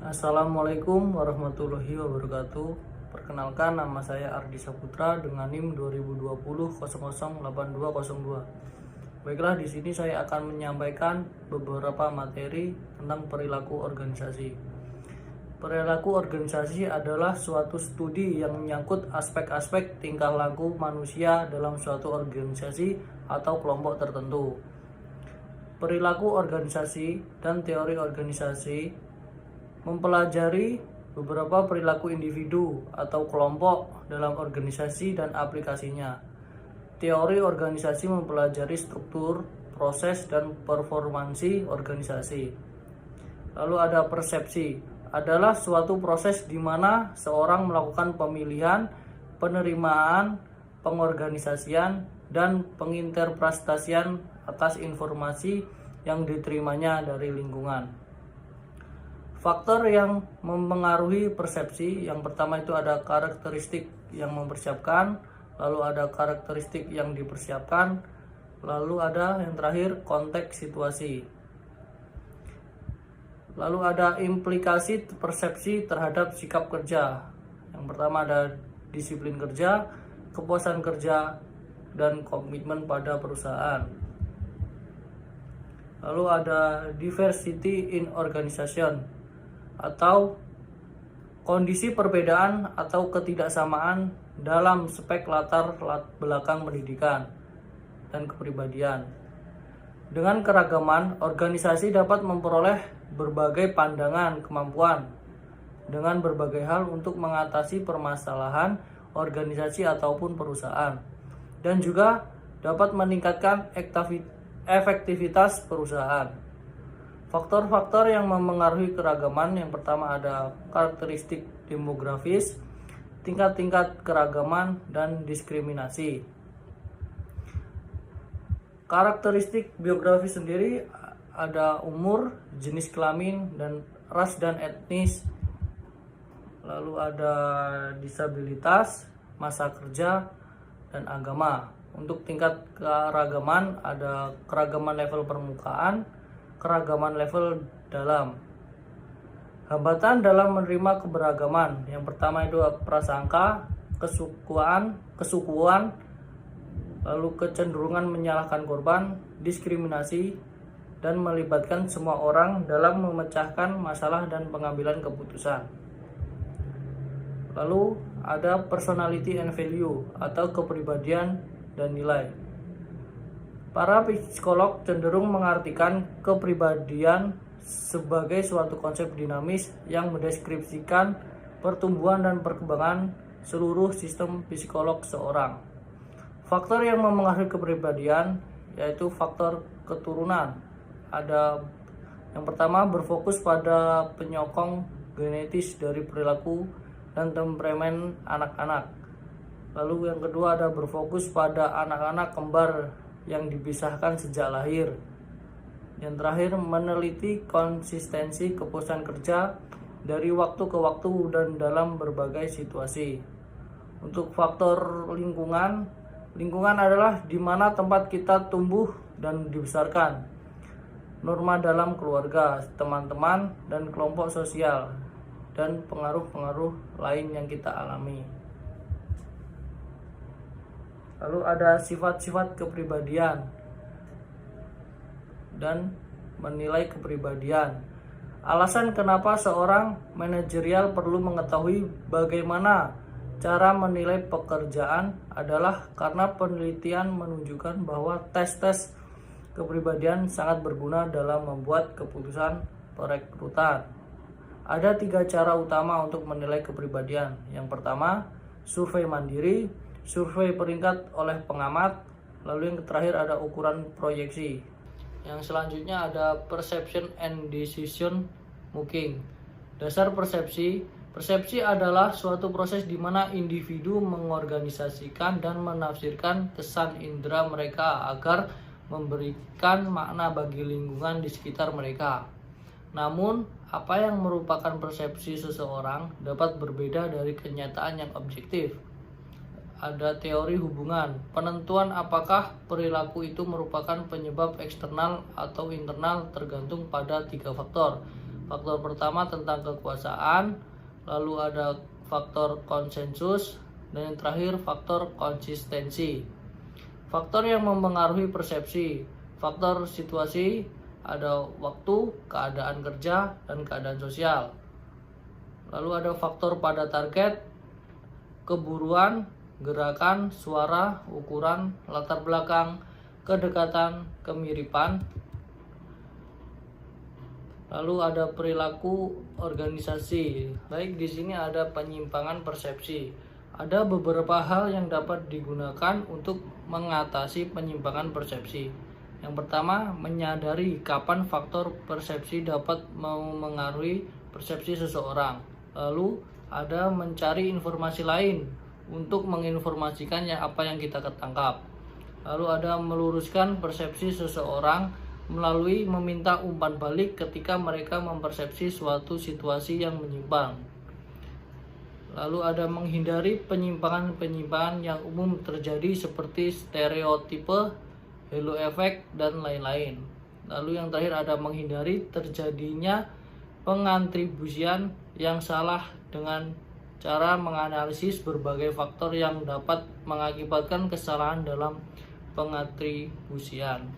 Assalamualaikum warahmatullahi wabarakatuh. Perkenalkan, nama saya Ardi Saputra dengan NIM 2020 008202. Baiklah, di sini saya akan menyampaikan beberapa materi tentang perilaku organisasi. Perilaku organisasi adalah suatu studi yang menyangkut aspek-aspek tingkah laku manusia dalam suatu organisasi atau kelompok tertentu. Perilaku organisasi dan teori organisasi mempelajari beberapa perilaku individu atau kelompok dalam organisasi dan aplikasinya. Teori organisasi mempelajari struktur, proses, dan performansi organisasi. Lalu ada persepsi, adalah suatu proses di mana seorang melakukan pemilihan, penerimaan, pengorganisasian, dan penginterpretasian atas informasi yang diterimanya dari lingkungan. Faktor yang mempengaruhi persepsi, yang pertama itu ada karakteristik yang mempersiapkan, lalu ada karakteristik yang dipersiapkan, lalu ada yang terakhir konteks situasi. Lalu ada implikasi persepsi terhadap sikap kerja. Yang pertama ada disiplin kerja, kepuasan kerja, dan komitmen pada perusahaan. Lalu ada diversity in organization, atau kondisi perbedaan atau ketidaksamaan dalam spek latar belakang pendidikan dan kepribadian. Dengan keragaman, organisasi dapat memperoleh berbagai pandangan kemampuan dengan berbagai hal untuk mengatasi permasalahan organisasi ataupun perusahaan, dan juga dapat meningkatkan efektivitas perusahaan. Faktor-faktor yang mempengaruhi keragaman, yang pertama ada karakteristik demografis, tingkat-tingkat keragaman, dan diskriminasi. Karakteristik biografis sendiri ada umur, jenis kelamin, dan ras dan etnis. Lalu ada disabilitas, masa kerja, dan agama. Untuk tingkat keragaman ada keragaman level permukaan, keragaman level dalam. Hambatan dalam menerima keberagaman, yang pertama itu prasangka, kesukuan, lalu kecenderungan menyalahkan korban, diskriminasi, dan melibatkan semua orang dalam memecahkan masalah dan pengambilan keputusan. Lalu ada personality and value atau kepribadian dan nilai. Para psikolog cenderung mengartikan kepribadian sebagai suatu konsep dinamis yang mendeskripsikan pertumbuhan dan perkembangan seluruh sistem psikolog seorang. Faktor yang mempengaruhi kepribadian yaitu faktor keturunan. Ada yang pertama berfokus pada penyokong genetis dari perilaku dan temperamen anak-anak. Lalu yang kedua ada berfokus pada anak-anak kembar yang dipisahkan sejak lahir. Yang terakhir meneliti konsistensi kepuasan kerja dari waktu ke waktu dan dalam berbagai situasi. Untuk faktor lingkungan, lingkungan adalah di mana tempat kita tumbuh dan dibesarkan. Norma dalam keluarga, teman-teman, dan kelompok sosial, dan pengaruh-pengaruh lain yang kita alami. Lalu ada sifat-sifat kepribadian dan menilai kepribadian. Alasan kenapa seorang manajerial perlu mengetahui bagaimana cara menilai pekerjaan adalah karena penelitian menunjukkan bahwa tes-tes kepribadian sangat berguna dalam membuat keputusan perekrutan. Ada 3 cara utama untuk menilai kepribadian. Yang pertama, survei mandiri, survei peringkat oleh pengamat, lalu yang terakhir ada ukuran proyeksi. Yang selanjutnya ada perception and decision making. Dasar persepsi. Persepsi adalah suatu proses di mana individu mengorganisasikan dan menafsirkan kesan indera mereka agar memberikan makna bagi lingkungan di sekitar mereka. Namun, apa yang merupakan persepsi seseorang dapat berbeda dari kenyataan yang objektif. Ada teori hubungan, penentuan apakah perilaku itu merupakan penyebab eksternal atau internal tergantung pada 3 faktor. Faktor pertama tentang kekuasaan, lalu ada faktor konsensus, dan yang terakhir faktor konsistensi. Faktor yang mempengaruhi persepsi, faktor situasi, ada waktu, keadaan kerja, dan keadaan sosial. Lalu ada faktor pada target, keburuan, gerakan, suara, ukuran, latar belakang, kedekatan, kemiripan. Lalu ada perilaku organisasi. Baik, di sini ada penyimpangan persepsi. Ada beberapa hal yang dapat digunakan untuk mengatasi penyimpangan persepsi. Yang pertama, menyadari kapan faktor persepsi dapat mempengaruhi persepsi seseorang. Lalu ada mencari informasi lain untuk menginformasikan apa yang kita tangkap. Lalu ada meluruskan persepsi seseorang melalui meminta umpan balik ketika mereka mempersepsi suatu situasi yang menyimpang. Lalu ada menghindari penyimpangan-penyimpangan yang umum terjadi seperti stereotipe, halo effect, dan lain-lain. Lalu yang terakhir ada menghindari terjadinya pengantribusian yang salah dengan cara menganalisis berbagai faktor yang dapat mengakibatkan kesalahan dalam pengatribusian.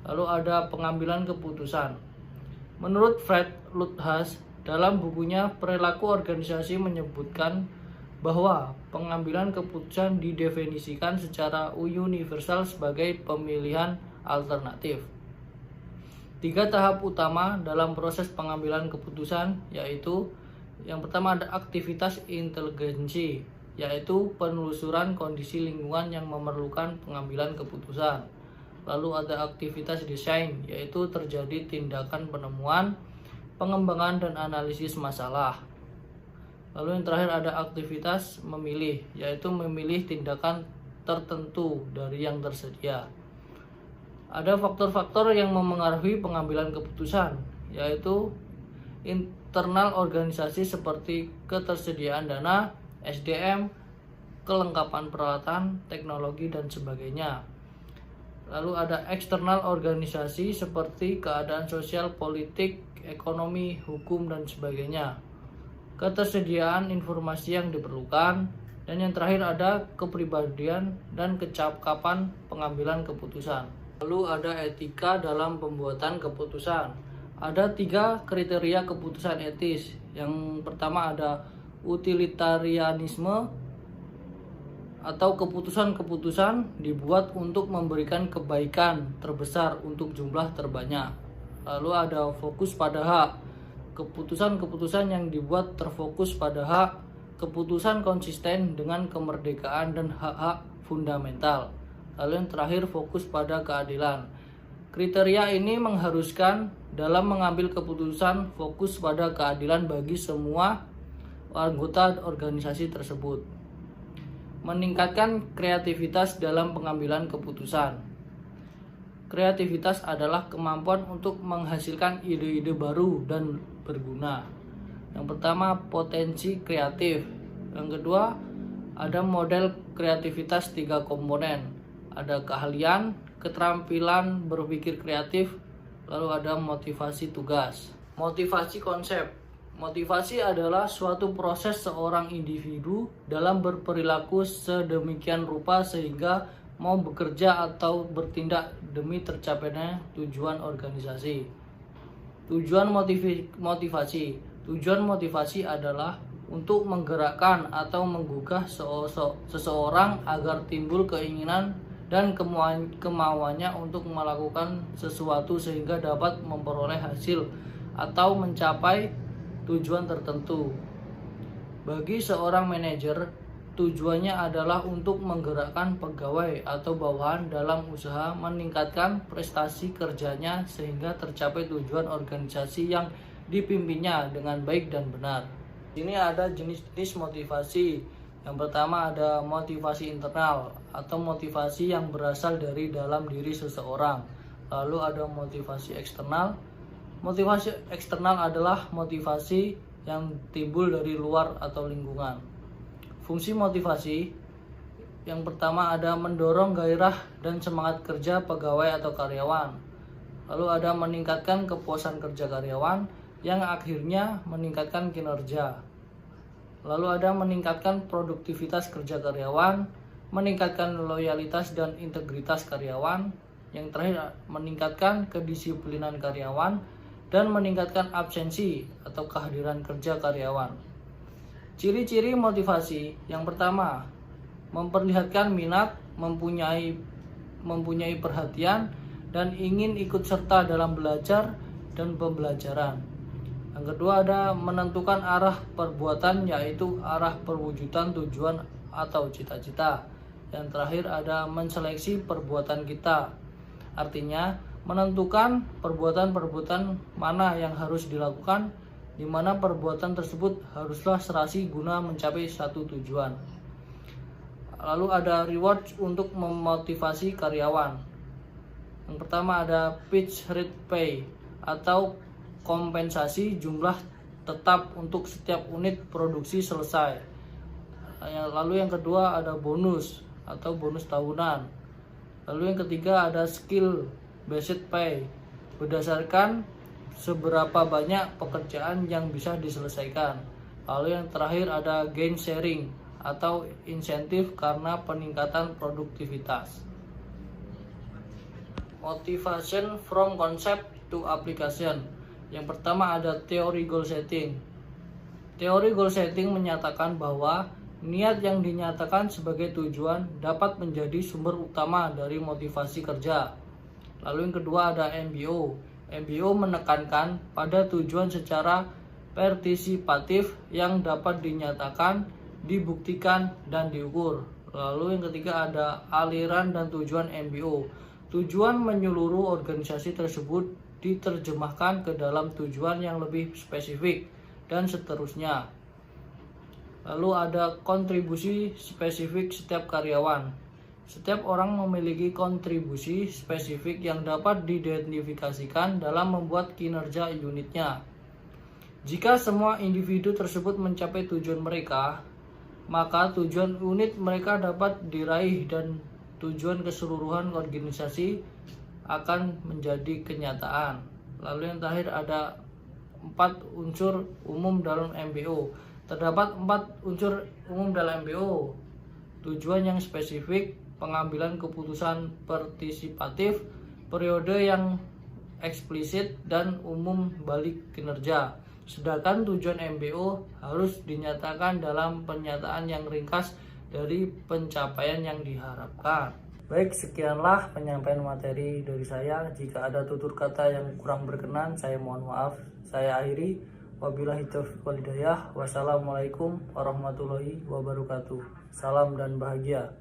Lalu ada pengambilan keputusan. Menurut Fred Luthhaus, dalam bukunya Perilaku Organisasi menyebutkan bahwa pengambilan keputusan didefinisikan secara universal sebagai pemilihan alternatif. 3 tahap utama dalam proses pengambilan keputusan yaitu yang pertama ada aktivitas inteligensi, yaitu penelusuran kondisi lingkungan yang memerlukan pengambilan keputusan. Lalu ada aktivitas desain, yaitu terjadi tindakan penemuan, pengembangan, dan analisis masalah. Lalu yang terakhir ada aktivitas memilih, yaitu memilih tindakan tertentu dari yang tersedia. Ada faktor-faktor yang memengaruhi pengambilan keputusan, yaitu internal organisasi seperti ketersediaan dana, SDM, kelengkapan peralatan, teknologi, dan sebagainya. Lalu ada eksternal organisasi seperti keadaan sosial, politik, ekonomi, hukum, dan sebagainya. Ketersediaan informasi yang diperlukan. Dan yang terakhir ada kepribadian dan kecakapan pengambilan keputusan. Lalu ada etika dalam pembuatan keputusan. Ada 3 kriteria keputusan etis. Yang pertama ada utilitarianisme, atau keputusan-keputusan dibuat untuk memberikan kebaikan terbesar untuk jumlah terbanyak. Lalu ada fokus pada hak. Keputusan-keputusan yang dibuat terfokus pada hak. Keputusan konsisten dengan kemerdekaan dan hak-hak fundamental. Lalu yang terakhir fokus pada keadilan. Kriteria ini mengharuskan dalam mengambil keputusan fokus pada keadilan bagi semua anggota organisasi tersebut. Meningkatkan kreativitas dalam pengambilan keputusan. Kreativitas adalah kemampuan untuk menghasilkan ide-ide baru dan berguna. Yang pertama, potensi kreatif. Yang kedua, ada model kreativitas 3 komponen. Ada keahlian, keterampilan berpikir kreatif, lalu ada motivasi tugas. Motivasi konsep. Motivasi adalah suatu proses seorang individu dalam berperilaku sedemikian rupa sehingga mau bekerja atau bertindak demi tercapainya tujuan organisasi. Tujuan motivasi. Tujuan motivasi adalah untuk menggerakkan atau menggugah seseorang agar timbul keinginan dan kemauannya untuk melakukan sesuatu sehingga dapat memperoleh hasil atau mencapai tujuan tertentu. Bagi seorang manajer, tujuannya adalah untuk menggerakkan pegawai atau bawahan dalam usaha meningkatkan prestasi kerjanya sehingga tercapai tujuan organisasi yang dipimpinnya dengan baik dan benar. Ini ada jenis-jenis motivasi. Yang pertama ada motivasi internal atau motivasi yang berasal dari dalam diri seseorang. Lalu ada motivasi eksternal. Motivasi eksternal adalah motivasi yang timbul dari luar atau lingkungan. Fungsi motivasi yang pertama ada mendorong gairah dan semangat kerja pegawai atau karyawan. Lalu ada meningkatkan kepuasan kerja karyawan, yang akhirnya meningkatkan kinerja. Lalu ada meningkatkan produktivitas kerja karyawan, meningkatkan loyalitas dan integritas karyawan, yang terakhir meningkatkan kedisiplinan karyawan, dan meningkatkan absensi atau kehadiran kerja karyawan. Ciri-ciri motivasi yang pertama, memperlihatkan minat, mempunyai perhatian, dan ingin ikut serta dalam belajar dan pembelajaran. Yang kedua ada menentukan arah perbuatan, yaitu arah perwujudan tujuan atau cita-cita. Yang terakhir ada menseleksi perbuatan kita, artinya menentukan perbuatan-perbuatan mana yang harus dilakukan, di mana perbuatan tersebut haruslah serasi guna mencapai satu tujuan. Lalu ada reward untuk memotivasi karyawan. Yang pertama ada fixed rate pay atau kompensasi jumlah tetap untuk setiap unit produksi selesai. Lalu yang kedua ada bonus atau bonus tahunan. Lalu yang ketiga ada skill based pay, berdasarkan seberapa banyak pekerjaan yang bisa diselesaikan. Lalu yang terakhir ada gain sharing atau insentif karena peningkatan produktivitas. Motivation from concept to application. Yang pertama ada teori goal setting. Teori goal setting menyatakan bahwa niat yang dinyatakan sebagai tujuan dapat menjadi sumber utama dari motivasi kerja. Lalu yang kedua ada MBO. MBO menekankan pada tujuan secara partisipatif yang dapat dinyatakan, dibuktikan, dan diukur. Lalu yang ketiga ada aliran dan tujuan MBO. Tujuan menyeluruh organisasi tersebut diterjemahkan ke dalam tujuan yang lebih spesifik, dan seterusnya. Lalu ada kontribusi spesifik setiap karyawan. Setiap orang memiliki kontribusi spesifik yang dapat diidentifikasikan dalam membuat kinerja unitnya. Jika semua individu tersebut mencapai tujuan mereka, maka tujuan unit mereka dapat diraih dan tujuan keseluruhan organisasi akan menjadi kenyataan. Lalu yang terakhir ada 4 unsur umum dalam MBO. Terdapat 4 unsur umum dalam MBO. Tujuan yang spesifik, pengambilan keputusan partisipatif, periode yang eksplisit, dan umum balik kinerja. Sedangkan tujuan MBO harus dinyatakan dalam pernyataan yang ringkas dari pencapaian yang diharapkan. Baik, sekianlah penyampaian materi dari saya. Jika ada tutur kata yang kurang berkenan, saya mohon maaf. Saya akhiri. Wabillahi taufiq wal hidayah. Wassalamualaikum warahmatullahi wabarakatuh. Salam dan bahagia.